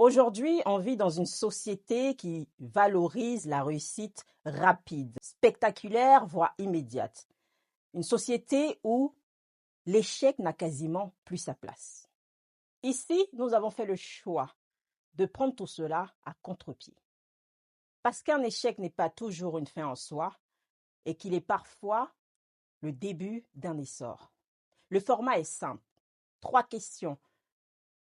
Aujourd'hui, on vit dans une société qui valorise la réussite rapide, spectaculaire, voire immédiate. Une société où l'échec n'a quasiment plus sa place. Ici, nous avons fait le choix de prendre tout cela à contre-pied. Parce qu'un échec n'est pas toujours une fin en soi et qu'il est parfois le début d'un essor. Le format est simple. 3 questions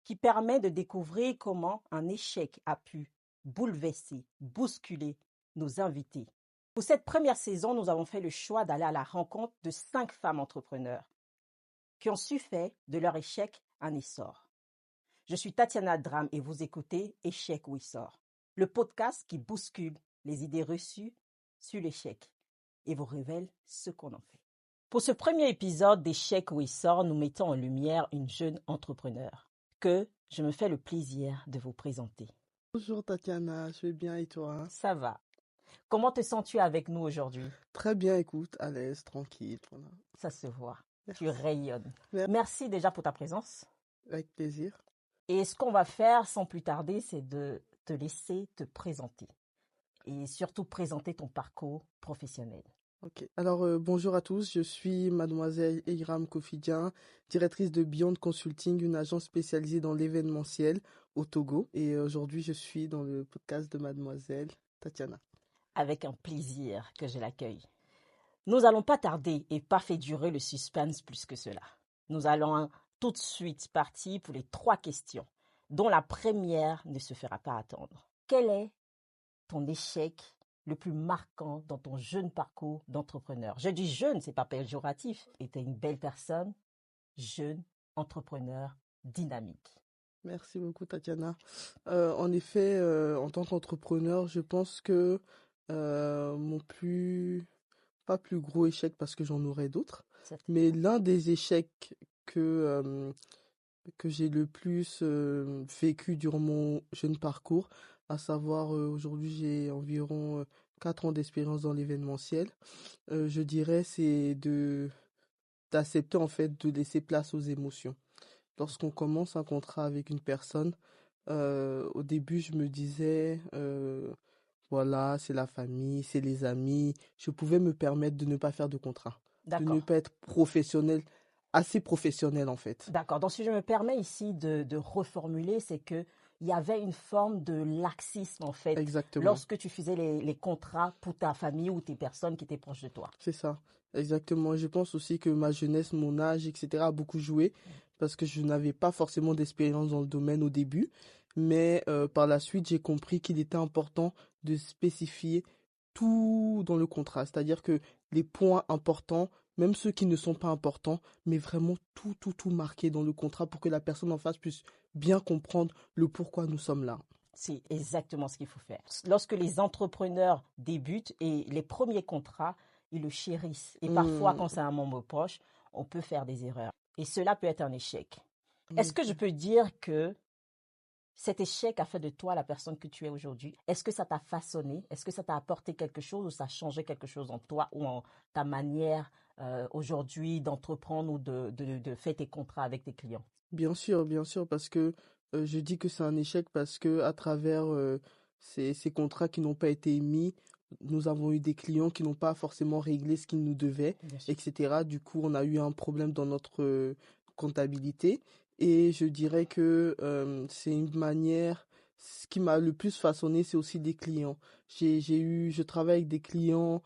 qui permettent de découvrir comment un échec a pu bouleverser, bousculer nos invités. Pour cette première saison, nous avons fait le choix d'aller à la rencontre de 5 femmes entrepreneurs qui ont su faire de leur échec un essor. Je suis Tatiana Dram et vous écoutez Échec ou Essor, le podcast qui bouscule les idées reçues sur l'échec et vous révèle ce qu'on en fait. Pour ce premier épisode d'Échec ou Essor, nous mettons en lumière une jeune entrepreneure que je me fais le plaisir de vous présenter. Bonjour Tatiana, je vais bien et toi? Ça va. Comment te sens-tu avec nous aujourd'hui? Très bien, écoute, à l'aise, tranquille. Voilà. Ça se voit. Merci. Tu rayonnes. Merci. Merci déjà pour ta présence. Avec plaisir. Et ce qu'on va faire sans plus tarder, c'est de te laisser te présenter et surtout présenter ton parcours professionnel. Ok. Alors, bonjour à tous, je suis mademoiselle Eiram Kofidian, directrice de Beyond Consulting, une agence spécialisée dans l'événementiel au Togo. Et aujourd'hui, je suis dans le podcast de mademoiselle Tatiana. Avec un plaisir que je l'accueille. Nous n'allons pas tarder et pas faire durer le suspense plus que cela. Nous allons tout de suite partir pour les 3 questions, dont la première ne se fera pas attendre. Quel est ton échec le plus marquant dans ton jeune parcours d'entrepreneur? Je dis jeune, c'est pas péjoratif. Tu es une belle personne, jeune, entrepreneur, dynamique. Merci beaucoup Tatiana. En effet, en tant qu'entrepreneur, je pense que mon pas plus gros échec parce que j'en aurais d'autres, mais l'un des échecs que j'ai le plus vécu durant mon jeune parcours, à savoir aujourd'hui j'ai environ 4 ans d'expérience dans l'événementiel, je dirais c'est d'accepter en fait de laisser place aux émotions. Lorsqu'on commence un contrat avec une personne, au début je me disais voilà, c'est la famille, c'est les amis. Je pouvais me permettre de ne pas faire de contrat, de ne pas être professionnel, assez professionnel en fait. D'accord. Donc, si je me permets ici de reformuler, c'est que il y avait une forme de laxisme en fait. Exactement. Lorsque tu faisais les contrats pour ta famille ou tes personnes qui étaient proches de toi. C'est ça, exactement. Je pense aussi que ma jeunesse, mon âge, etc. a beaucoup joué parce que je n'avais pas forcément d'expérience dans le domaine au début. Mais par la suite, j'ai compris qu'il était important de spécifier tout dans le contrat. C'est-à-dire que les points importants, même ceux qui ne sont pas importants, mais vraiment tout marqué dans le contrat pour que la personne en face puisse bien comprendre le pourquoi nous sommes là. C'est exactement ce qu'il faut faire. Lorsque les entrepreneurs débutent et les premiers contrats, ils le chérissent. Et parfois, quand c'est un membre proche, on peut faire des erreurs. Et cela peut être un échec. Est-ce que je peux dire que cet échec a fait de toi la personne que tu es aujourd'hui? Est-ce que ça t'a façonné? Est-ce que ça t'a apporté quelque chose ou ça a changé quelque chose en toi ou en ta manière aujourd'hui d'entreprendre ou de faire tes contrats avec tes clients? Bien sûr, parce que je dis que c'est un échec parce que à travers ces contrats qui n'ont pas été émis, nous avons eu des clients qui n'ont pas forcément réglé ce qu'ils nous devaient, etc. Du coup, on a eu un problème dans notre comptabilité. Et je dirais que c'est une manière, ce qui m'a le plus façonné, c'est aussi des clients. Je travaille avec des clients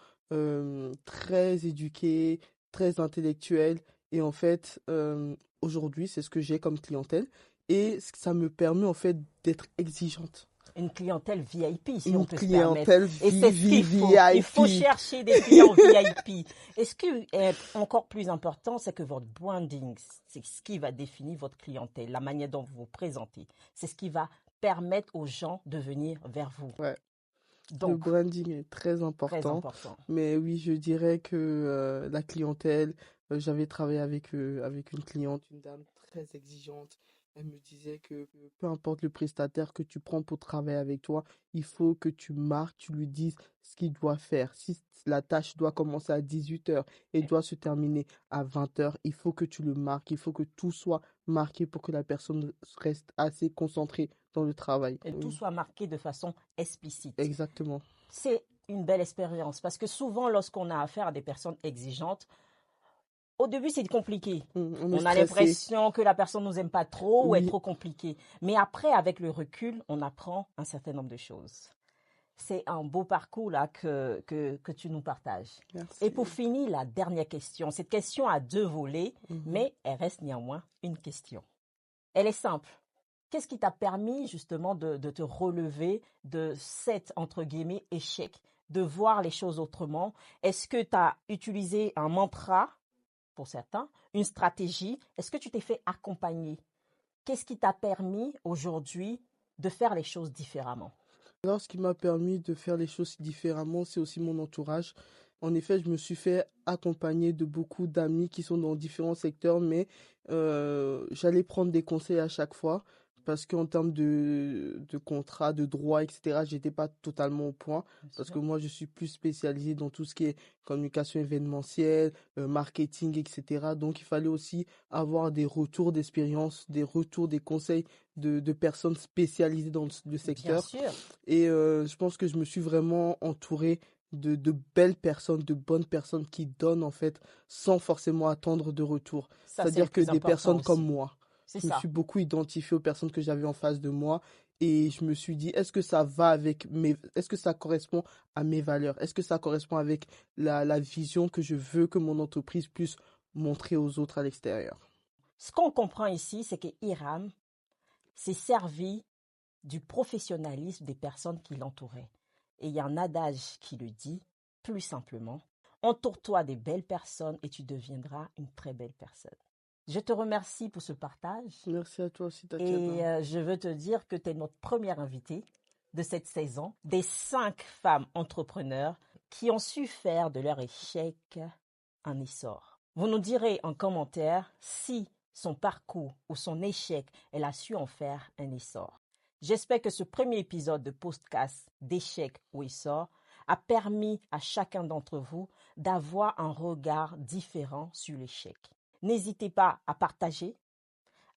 très éduqués, très intellectuels. Et en fait, aujourd'hui, c'est ce que j'ai comme clientèle. Et ça me permet en fait d'être exigeante. Une clientèle VIP, si Une on peut se clientèle permettre. Et c'est ce qu'il faut. VIP. Il faut chercher des clients VIP. Et ce qui est encore plus important, c'est que votre branding, c'est ce qui va définir votre clientèle, la manière dont vous vous présentez. C'est ce qui va permettre aux gens de venir vers vous. Ouais. Donc, le branding est très important. Mais oui, je dirais que la clientèle, j'avais travaillé avec une cliente, une dame très exigeante, Elle me disait que peu importe le prestataire que tu prends pour travailler avec toi, il faut que tu marques, tu lui dises ce qu'il doit faire. Si la tâche doit commencer à 18 heures et doit se terminer à 20 heures, il faut que tu le marques, il faut que tout soit marqué pour que la personne reste assez concentrée dans le travail. Et tout Oui, soit marqué de façon explicite. exactement. C'est une belle expérience parce que souvent, lorsqu'on a affaire à des personnes exigeantes, au début, c'est compliqué. On est On a stressé. l'impression que la personne nous aime pas trop ou est Oui, trop compliquée. Mais après, avec le recul, on apprend un certain nombre de choses. C'est un beau parcours là que tu nous partages. Et pour merci. finir, la dernière question. Cette question a deux volets, Mhm. mais elle reste néanmoins une question. Elle est simple. Qu'est-ce qui t'a permis justement de te relever de cet, entre guillemets, échec, de voir les choses autrement? Est-ce que tu as utilisé un mantra pour certains, une stratégie? Est-ce que tu t'es fait accompagner? Qu'est-ce qui t'a permis aujourd'hui de faire les choses différemment? Alors, ce qui m'a permis de faire les choses différemment, c'est aussi mon entourage. En effet, je me suis fait accompagner de beaucoup d'amis qui sont dans différents secteurs, mais j'allais prendre des conseils à chaque fois parce qu'en termes de contrat, de droit, etc., j'étais pas totalement au point Bien parce sûr. que moi, je suis plus spécialisé dans tout ce qui est communication événementielle, marketing, etc. Donc, il fallait aussi avoir des retours d'expérience, des retours, des conseils de personnes spécialisées dans le Bien secteur. sûr. Et je pense que je me suis vraiment entouré de belles personnes, de bonnes personnes qui donnent en fait sans forcément attendre de retour. Ça, c'est le C'est-à-dire que plus des important personnes comme aussi. moi. C'est Je me ça. suis beaucoup identifié aux personnes que j'avais en face de moi et je me suis dit, est-ce que ça va avec est-ce que ça correspond à mes valeurs? Est-ce que ça correspond avec la vision que je veux que mon entreprise puisse montrer aux autres à l'extérieur? Ce qu'on comprend ici, c'est que Hiram s'est servi du professionnalisme des personnes qui l'entouraient. Et il y a un adage qui le dit, plus simplement, entoure-toi des belles personnes et tu deviendras une très belle personne. Je te remercie pour ce partage Merci à toi aussi, et Tatiana. je veux te dire que tu es notre première invitée de cette saison, des 5 femmes entrepreneurs qui ont su faire de leur échec un essor. Vous nous direz en commentaire si son parcours ou son échec, elle a su en faire un essor. J'espère que ce premier épisode de podcast d'échec ou essor a permis à chacun d'entre vous d'avoir un regard différent sur l'échec. N'hésitez pas à partager,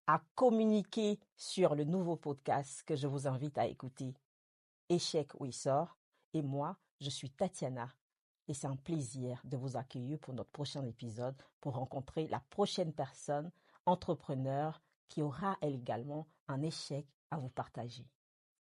à communiquer sur le nouveau podcast que je vous invite à écouter, Échec ou essor. Et moi, je suis Tatiana et c'est un plaisir de vous accueillir pour notre prochain épisode pour rencontrer la prochaine personne entrepreneur qui aura elle également un échec à vous partager.